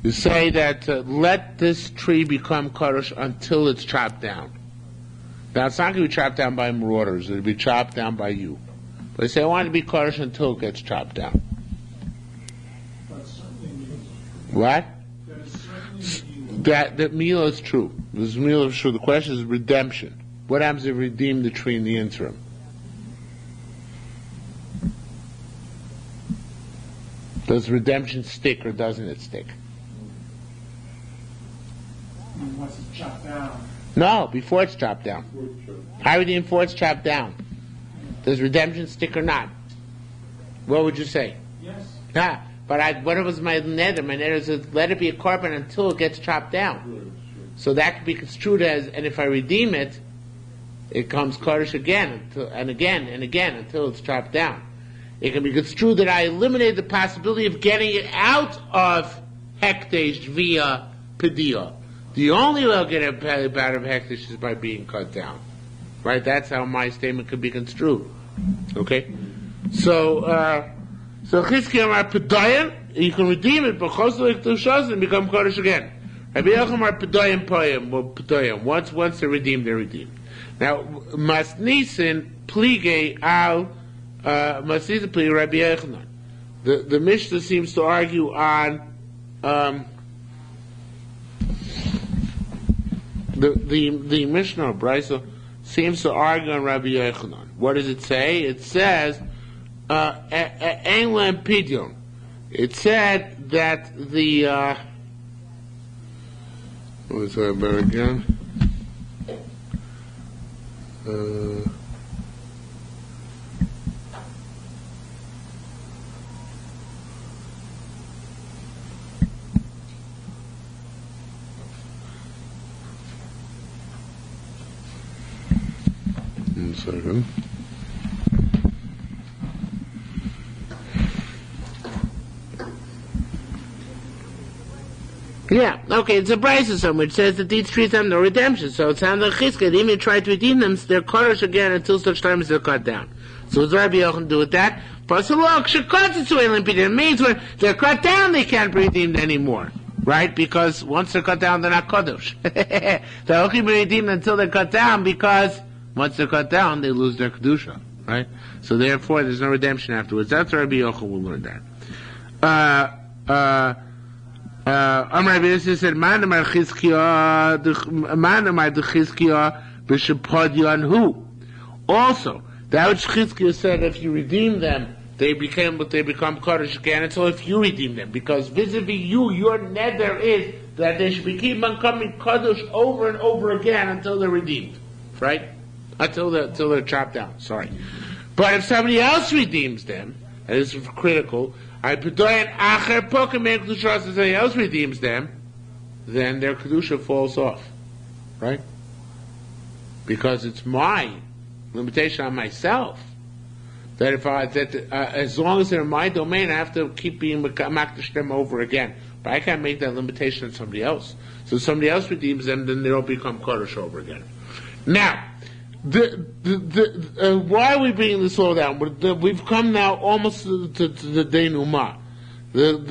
You say that let this tree become kodesh until it's chopped down. Now, it's not going to be chopped down by marauders. It'll be chopped down by you. But they say, I want it to be kodesh until it gets chopped down. What? That meal is true. This meal is true. The question is redemption. What happens if you redeem the tree in the interim? Does redemption stick or doesn't it stick? Once it's chopped down. No, before it's chopped down. How redeem before it's chopped down? Does redemption stick or not? What would you say? Yes. But what was my neder? My neder is let it be a korban until it gets chopped down. So that could be construed as, and if I redeem it, it comes kodesh again, and again, and again, until it's chopped down. It can be construed that I eliminated the possibility of getting it out of hekdesh via pedia. The only way I'll get it out of hekdesh is by being cut down. Right? That's how my statement could be construed. Okay? So Chizkiah Amar Pedayan, you can redeem it, but Chosel Ekdushas and become Kodesh again. Rabbi Yochanan Amar Pedayan Payim, or Pedayan. Once they're redeemed, they're redeemed. Now, Masnisin Plige Al Masnisin Plige Rabbi Yochanan. The Mishnah seems to argue on the Mishnah Brisa seems to argue on Rabbi Yochanan. What does it say? It says Ein Lem Pidyon. It said that the what was that about again? 1 second. Yeah, okay, it's a brisa which says that these trees have no redemption. So it sounds like Chizkiah, even if you try to redeem them, they're korish again until such time as they're cut down. So what's Rabbi Yochanan do with that? It means when they're cut down, they can't be redeemed anymore. Right? Because once they're cut down, they're not kadosh. They'll only be redeemed until they're cut down, because once they're cut down, they lose their kedusha. Right? So therefore, there's no redemption afterwards. That's Rabbi Yochanan will learn that. Amar Yossi said, "Man amar Chizkiah b'shepadion hu." Also, that which Chizkiah said, if you redeem them, they become kadosh again until if you redeem them, because vis-a-vis you, your neder is that they should keep on coming kadosh over and over again until they're redeemed, right? Until they're chopped down. Sorry, but if somebody else redeems them, and this is critical. If somebody else redeems them, then their kedusha falls off, right? Because it's my limitation on myself that as long as they're in my domain, I have to keep being makdash them over again. But I can't make that limitation on somebody else. So if somebody else redeems them, then they don't become kodesh over again. Now, why are we bringing this all down? We've come now almost to the denouement. The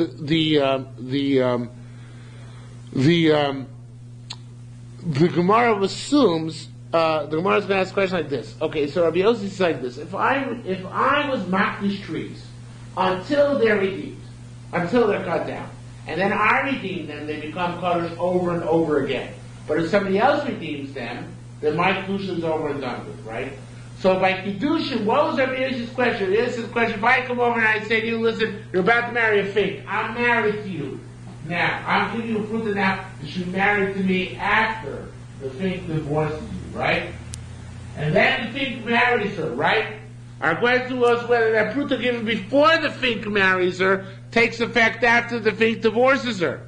Gemara assumes the Gemara is going to ask a question like this. Okay, so Rabbi Yossi is like this: If I was makdish trees until they're redeemed, until they're cut down, and then I redeem them, they become kodesh over and over again. But if somebody else redeems them, then my Kiddushin is over and done with, right? So by Kiddushin, what was Rabbi Yossi's question? This is the question. If I come over and I say to you, listen, you're about to marry a fig. I'm married to you. Now, I'm giving you a fruit now. You should be married to me after the fig divorces you, right? And then the fig marries her, right? Our question was whether that fruit given before the fig marries her takes effect after the fig divorces her.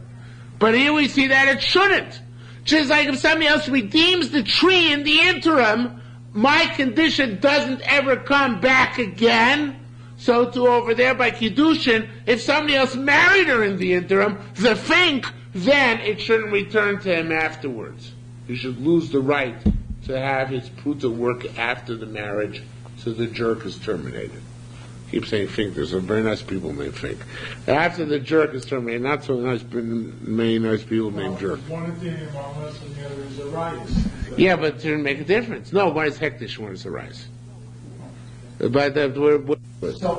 But here we see that it shouldn't. Just like if somebody else redeems the tree in the interim, my condition doesn't ever come back again. So too over there by Kiddushin, if somebody else married her in the interim, the fink, then it shouldn't return to him afterwards. He should lose the right to have his pruta work after the marriage, so the jerk is terminated. Keep saying fink. There's some very nice people named Fink. After the jerk is terminated, not so nice, many nice people named Jerk. One is the Imamas and the other is a rice. Yeah, but it didn't make a difference. No, one is hektish, one is a rice. So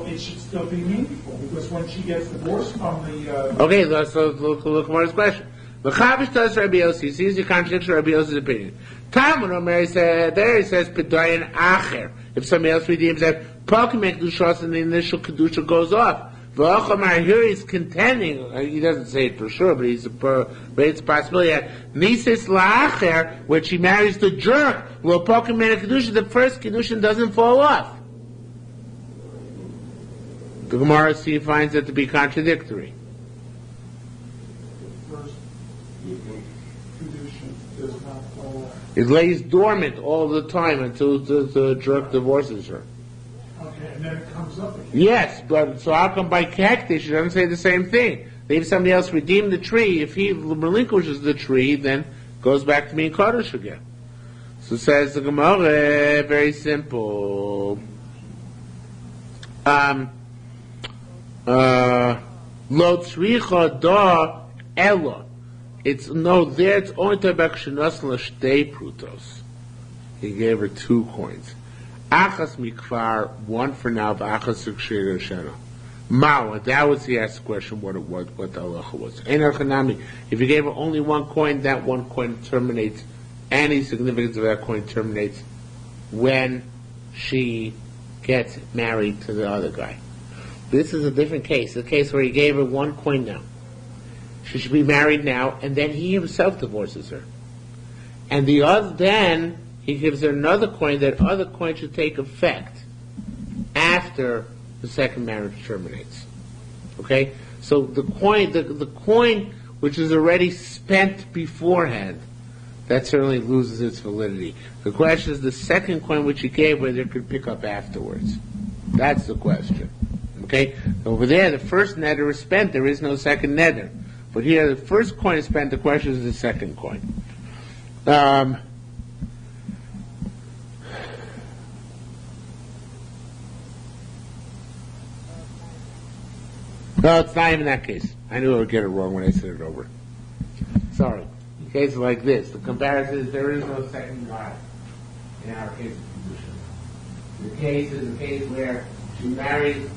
it should still be meaningful, because when she gets divorced from the... Okay, so look at his question. The Chavish does Rabbi Yossi, sees the contradiction of Rabbi Yossi's opinion. Talmud Omer said, there he says, Pedayan Acher. If somebody else redeems that, Pokemon Kedushas, and the initial Kedusha goes off. V'ochamar, here he's contending, he doesn't say it for sure, but it's a possibility that Nisis La'acher, when she marries the jerk, will Pokemon Kedusha, the first Kedusha doesn't fall off. The Gemara finds it to be contradictory. It lays dormant all the time until the jerk divorces her. Okay, and then it comes up again. Yes, but so how come by Hektish she doesn't say the same thing? If somebody else redeemed the tree, if he relinquishes the tree, then goes back to being Kodesh again. So says the Gemara, very simple. Lo tzricha da ella. It's only to about shenas l'shtei prutos. He gave her 2 coins. Achas mikvar, one for now, v'achas l'ksheira shena. Mao, that was the asked question what the halacha was. Ein Hanami. If you gave her only one coin, that one coin terminates. Any significance of that coin terminates when she gets married to the other guy. This is a different case. A case where he gave her one coin now. She should be married now, and then he himself divorces her. And then he gives her another coin. That other coin should take effect after the second marriage terminates. Okay? So the coin which is already spent beforehand, that certainly loses its validity. The question is the second coin which he gave, whether it could pick up afterwards. That's the question. Okay? Over there, the first nether is spent. There is no second nether. But here, the first coin is spent. The question is the second coin. No, it's not even that case. I knew I would get it wrong when I said it over. Sorry. In cases like this, the comparison is there is no second wife in our case of Kiddushin. The case is a case where she marries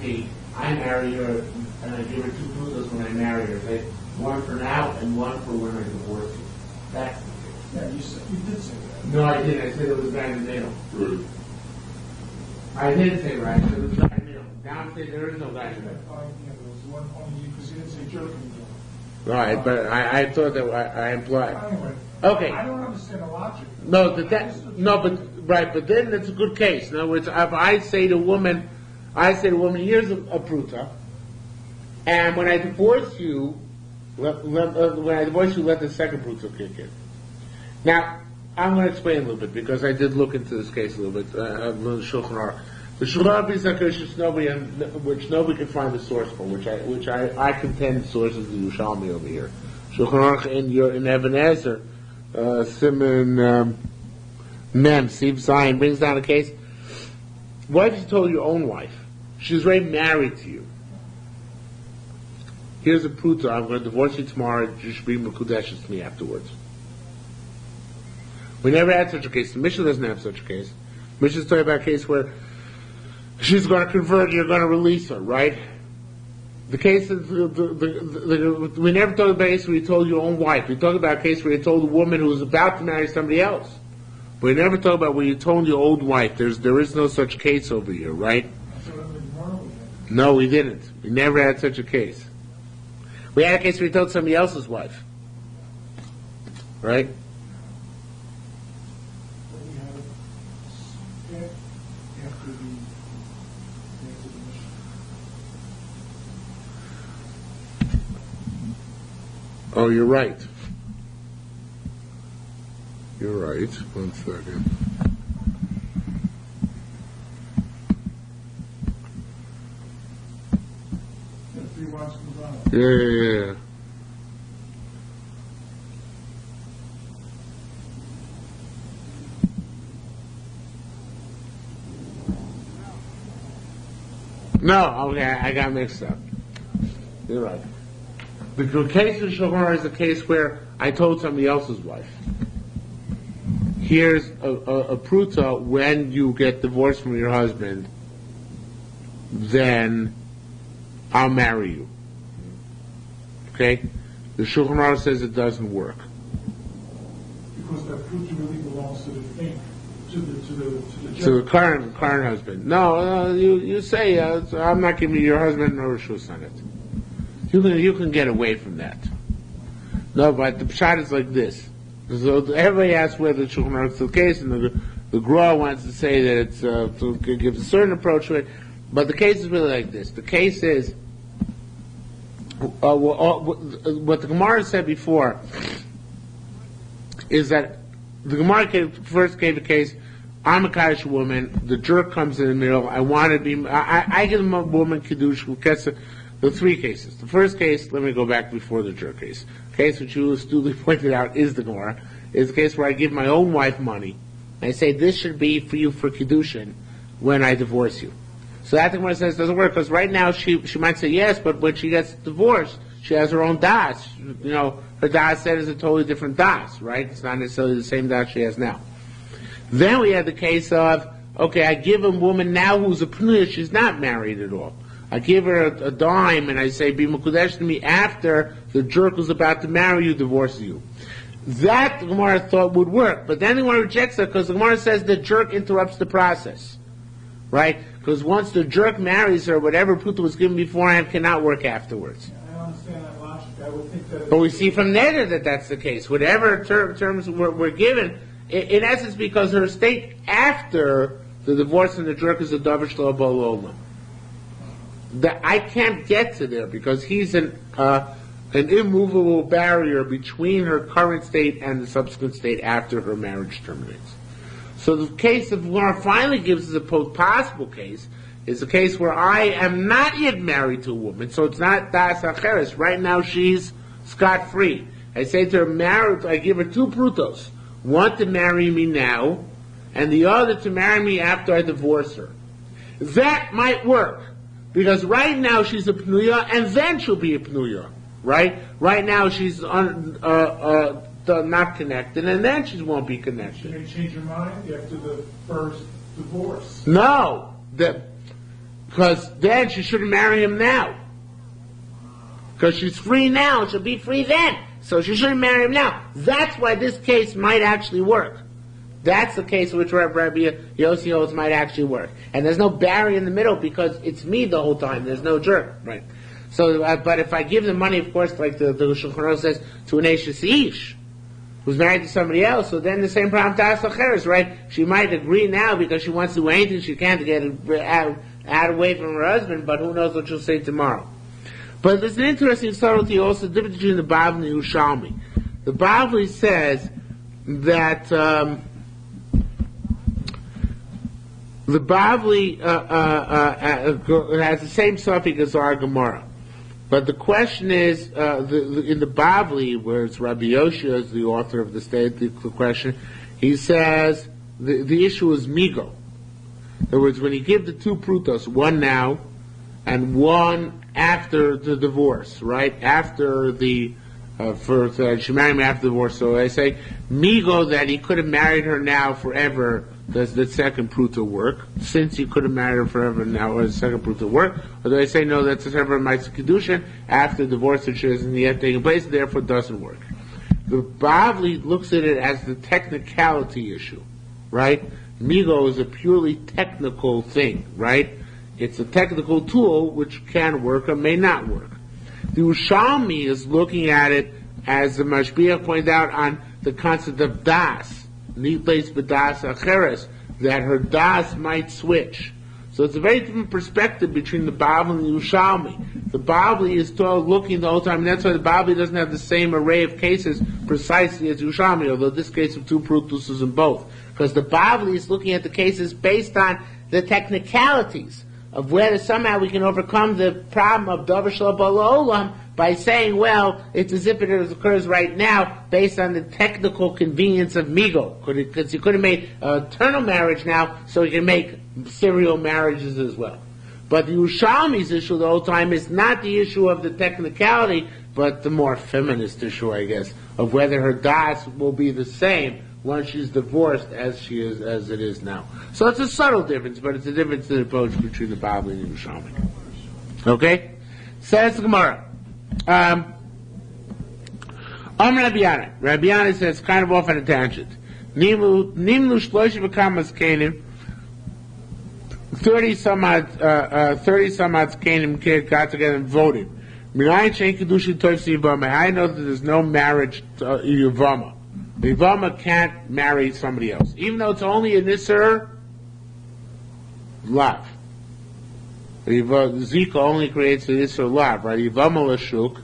me, I marry her, and I give her two putos when I marry her. Say, one for now and one for when I divorce you. That's the case. Yeah, you did say that. No, I didn't. I said it was guy in the middle. I did say right. I said it was guy in the middle. Now I'm saying there is no guy in the middle. There was one only you, because you didn't say jerk in the middle. Right, but I thought that I implied. Anyway, Okay. I don't understand the logic. But then it's a good case. In other words, if I say to a woman, here's a pruta, and when I divorce you, let the second pruta kick in. Now, I'm going to explain a little bit, because I did look into this case a little bit. The Shulchan Aruch. The Shulchan Aruch is a case which nobody can find the source for, which I contend the source is the Yerushalmi over here. Shulchan Aruch in Eben Ezer, Simon Mem, Siv Zion, brings down a case. What if you told your own wife? She's already married to you. Here's a pruta, I'm going to divorce you tomorrow, you should bring Mekudeshes to me afterwards. We never had such a case. The Mishnah doesn't have such a case. The Mishnah's talking about a case where she's going to convert, you're going to release her, right? The case is, we never talked about a case where you told your own wife. We talked about a case where you told a woman who was about to marry somebody else. But we never talked about where you told your old wife. There is no such case over here, right? No, we didn't. We never had such a case. We had a case where you told somebody else's wife. Right? Oh, you're right. You're right. 1 second. Yeah. No, okay, I got mixed up. You're right. The case of Shulchan Aruch is a case where I told somebody else's wife. Here's a pruta, when you get divorced from your husband, then I'll marry you. Okay? The Shulchan Aruch says it doesn't work. Because that pruta really belongs to the thing, to the current husband. No, you say, I'm not giving you your husband no reshus on it. You can get away from that. No, but the pshat is like this. So everybody asks whether the Shulchan Aruch is the case, and the Gra wants to say that it's to give a certain approach to it. But the case is really like this. The case is what the Gemara said before is that the Gemara first gave a case. I'm a Kaddish woman. The jerk comes in the middle. I want to be. I give him a woman Kiddush who gets the three cases. The first case, let me go back before the jerk case. The case which you astutely pointed out is the Gemara. Is the case where I give my own wife money. I say this should be for you for Kiddushin when I divorce you. So that the Gemara says doesn't work, because right now she might say yes, but when she gets divorced, she has her own das. You know, her das set is a totally different das, right? It's not necessarily the same das she has now. Then we had the case of, okay, I give a woman now who's a pnuya, she's not married at all. I give her a dime and I say, be Mekudesh to me after the jerk who's about to marry you divorces you. That the Gemara thought would work, but then the Gemara rejects it because the Gemara says the jerk interrupts the process. Right? Because once the jerk marries her, whatever pruta was given beforehand cannot work afterwards. I don't understand that logic. I would think that... But we see from there that that's the case. Whatever terms were given, in essence, because her state after the divorce and the jerk is a davar shelo ba'olam. I can't get to there because he's an immovable barrier between her current state and the subsequent state after her marriage terminates. So the case that Gemara finally gives us a possible case is a case where I am not yet married to a woman, so it's not das acheres. Right now she's scot-free. I say to her, I give her two prutos, one to marry me now, and the other to marry me after I divorce her. That might work, because right now she's a pnuya, and then she'll be a pnuya, right? Right now she's not connected, and then she won't be connected. She may change her mind after the first divorce. No, because then she shouldn't marry him now. Because she's free now, she'll be free then. So she shouldn't marry him now. That's why this case might actually work. That's the case which Rabbi Yossi holds might actually work. And there's no barrier in the middle because it's me the whole time. There's no jerk, right? So, but if I give the money, of course, like the Shulchan Aruch says, to an Eshes Ish, who's married to somebody else, so then the same problem to Asacheres, right? She might agree now because she wants to do anything she can to get out away from her husband, but who knows what she'll say tomorrow. But there's an interesting subtlety also, the difference between the Bavli and the Yerushalmi. The Bavli says that the Bavli has the same suffix as our Gemara. But the question is, in the Bavli, where it's Rabbi Yoshia is the author of the question, he says the issue is migo. In other words, when you give the two prutos, one now and one after the divorce, right? After she married me after the divorce. So I say migo that he could have married her now forever. Does the second pruta work? Since he could have married her forever now, or the second pruta work? Or do I say no, that's a separate Ma'aseh Kiddushin after the divorce which isn't yet taking place, therefore it doesn't work. The Bavli looks at it as the technicality issue, right? Migo is a purely technical thing, right? It's a technical tool which can work or may not work. The Yerushalmi is looking at it as the Mashbiach pointed out on the concept of das. Nitleis b'das acheres, that her das might switch. So it's a very different perspective between the Bavli and the Yerushalmi. The Bavli is still looking the whole time, and that's why the Bavli doesn't have the same array of cases precisely as Yerushalmi, although this case of two prutus is in both. Because the Bavli is looking at the cases based on the technicalities of whether somehow we can overcome the problem of davar shelo ba'olam by saying, well, it's as if it occurs right now based on the technical convenience of migo. Because he could have made eternal marriage now, so he can make serial marriages as well. But the Yerushalmi's issue the whole time is not the issue of the technicality, but the more feminist issue, I guess, of whether her das will be the same once she's divorced as it is now. So it's a subtle difference, but it's a difference in the approach between the Bavli and the Yerushalmi. Okay? Says the Gemara. Rabbi Yana says, kind of off on a tangent. Nimlu shloshim v'kamas kenim, 30 some odd kenim got together and voted. Minayin shein Kiddushin toif Yivama. I know that there's no marriage to Yivama. Yivama can't marry somebody else, even though it's only an Isser lav. Zika only creates an Isser lav, right? Yivama l'shuk.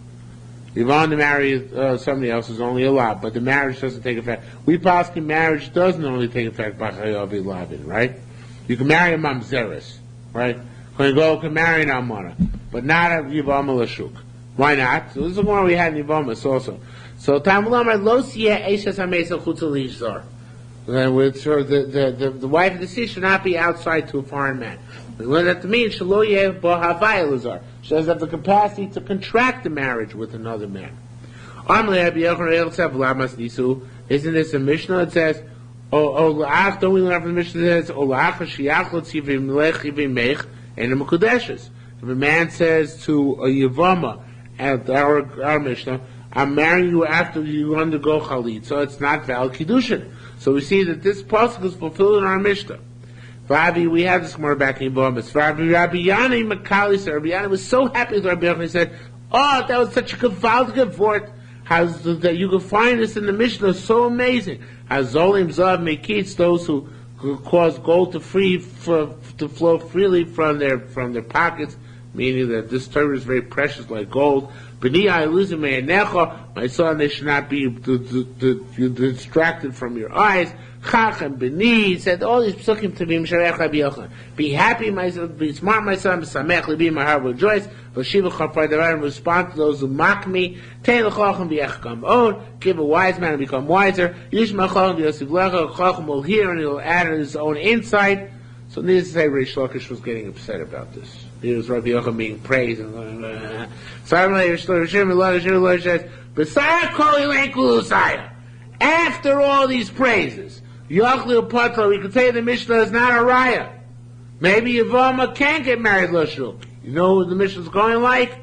Yivama to marry somebody else is only a lav, but the marriage doesn't take effect. We paskin marriage doesn't only take effect by chayav lavin, right? You can marry a mamzeres, right? You can marry an almana, but not a Yivama l'shuk. Why not? So this is one we had in Yivamas also. So Talmud lo siya eishes hamesel chutz l'ishzar. The wife of the sea should not be outside to a foreign man. What does that mean? Shelo yeh bo havaya l'zar. She doesn't have the capacity to contract the marriage with another man. Isn't this a Mishnah? It says, don't we learn from the Mishnah that says, and the if a man says to a Yavama at our Mishnah, I'm marrying you after you undergo Chalitza, it's not valid Kiddushin. So we see that this pasuk is fulfilled in our Mishnah. Vavi, we have this more back in Bombas. Vavi, Rabbi Yanai Makali said, Rabbi Yanai was so happy with Rabbi Yochanan. He said, oh, that was such a gewaltige wort. How that you can find this in the Mishnah, so amazing. Hazolim Zav Mekitz, those who cause gold to flow freely from their pockets, meaning that this Torah is very precious like gold. My son, they should not be distracted from your eyes. Chacham B'ni said all these psukim to be Misharech Rabbi Yochanan. Be happy, my son. Be smart, my son. B'samech libi, my heart will rejoice. V'shiva chapar davar, and respond to those who mock me. Tei l'chacham v'yechkam on. Give a wise man and become wiser. Yishma chacham v'yosiv lecha. Chacham will hear and he will add his own insight. So needless to say, Reish Lakish was getting upset about this. He was Rabbi Yochanan being praised and after all these praises, Yachlil Patla, we could say the Mishnah is not a raya. Maybe Yavama can get married Lashul. You know what the Mishnah is going like?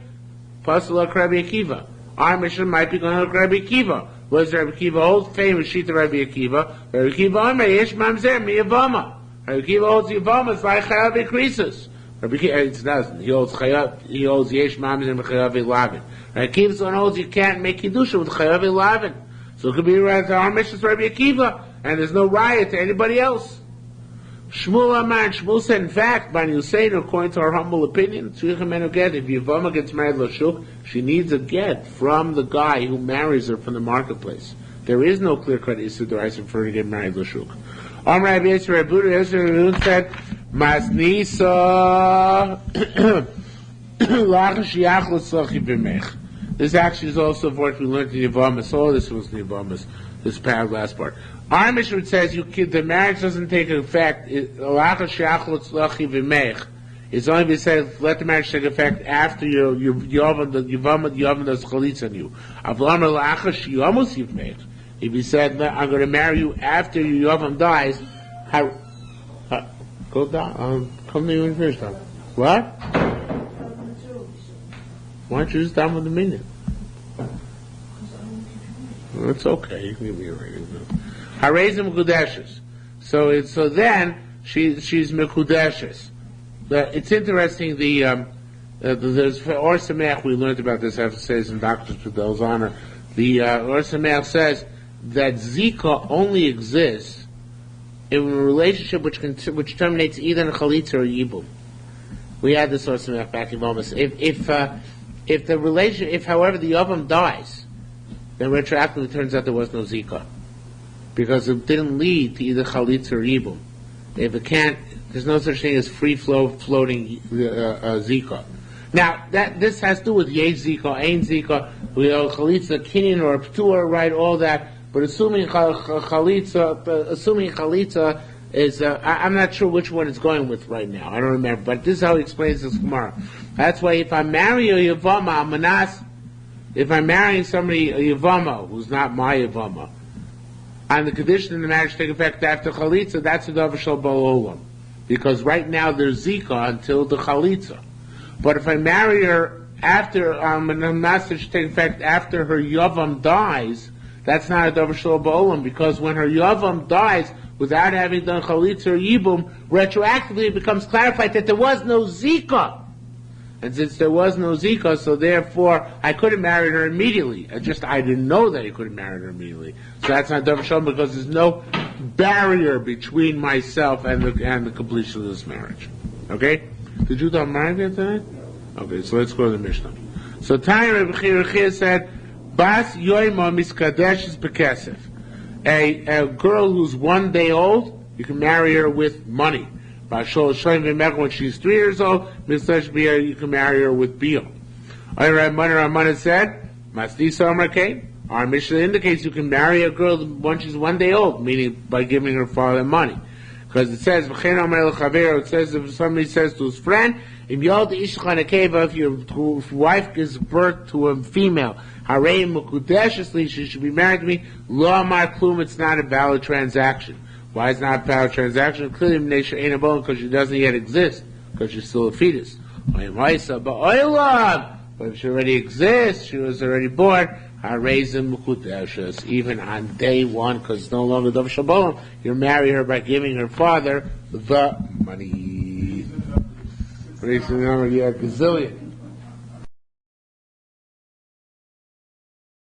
Pasuk Rabbi Akiva. Our Mishnah might be going like Rabbi Akiva. What does Rabbi Akiva hold? Famous sheet of Rabbi Akiva. Rabbi Akiva Omer Yesh Mamzer Mi Yavama. Rabbi Akiva holds Yavama. It's like Chayav Ekrisus. Rabbi Akiva it doesn't. He holds Yesh Mamzer and Chayav Elavin. Rabbi Akiva's one holds you can't make Kiddushin with Chayav Elavin. So it could be right to our Mishnah is Rabbi Akiva, and there's no riot to anybody else. Shmuel Amar, Shmuel said, in fact, by Yusein, according to our humble opinion, if Yavama gets married Lashuk, she needs a get from the guy who marries her from the marketplace. There is no clear-cut issue to rise for her to get married Lashuk. Rabbi Yisrael Buddha said, Masnisa Lachashiach L'Tzachi B'mech. This actually is also a word we learned in Yavamas. All this was in Yavamas, this last part. Our Mishnah says the marriage doesn't take effect. It's only been said, let the marriage take effect after Yavam does chalitza on you. If he said, I'm going to marry you after your Yavam dies, go down, come to you and finish down. What? Why don't you just down with the minyan? Well, it's okay. You can give me a rating. Harezim Mekudeshes. So then she's Mekudeshes. It's interesting. There's Or Sameach. We learned about this. I have to say, in Doctor's Fidel's honor. The Or Sameach says that Zika only exists in a relationship which terminates either in Chalitza or Yibum. We had this Or Sameach back in Momus. If however the Yavam dies, then retroactively it turns out there was no Zika. Because it didn't lead to either Chalitza or Yibum. If it can't, there's no such thing as floating Zika. Now, this has to do with Yesh Zika, Ein Zika, Chalitza, Kinyan, or Ptur, right, all that. But assuming Chalitza is, I'm not sure which one it's going with right now. I don't remember. But this is how he explains this Gemara. That's why if I marry a Yavama, if I'm marrying somebody, a Yavama, who's not my Yavama, and the condition in the marriage take effect after Chalitza, that's a Davar Shal Ba'olam. Because right now there's Zika until the Chalitza. But if I marry her after, and the message take effect after her Yavam dies, that's not a Davar Shal Ba'olam, because when her Yavam dies, without having done Chalitza or Yibum, retroactively it becomes clarified that there was no Zika. And since there was no Zika, so therefore I couldn't marry her immediately. I didn't know that I couldn't marry her immediately. So that's not Davar Shalom because there's no barrier between myself and the completion of this marriage. Okay? Did you do marriage yet tonight? Okay, so let's go to the Mishnah. So Tanya Rebbe Chir said, Bas Yoima Miskadeshes Bekesef. A girl who's 1 day old, you can marry her with money. When she's 3 years old, you can marry her with Biel. Ramana said, our Mishnah indicates you can marry a girl when she's 1 day old, meaning by giving her father money. Because it says, if somebody says to his friend, if your wife gives birth to a female, she should be married to me, it's not a valid transaction. Why is it not a valid transaction? Clearly, because she doesn't yet exist, because she's still a fetus. But if she already exists, she was already born, even on day one, because it's no longer Dov Shabbalam, you marry her by giving her father the money. Gazillion.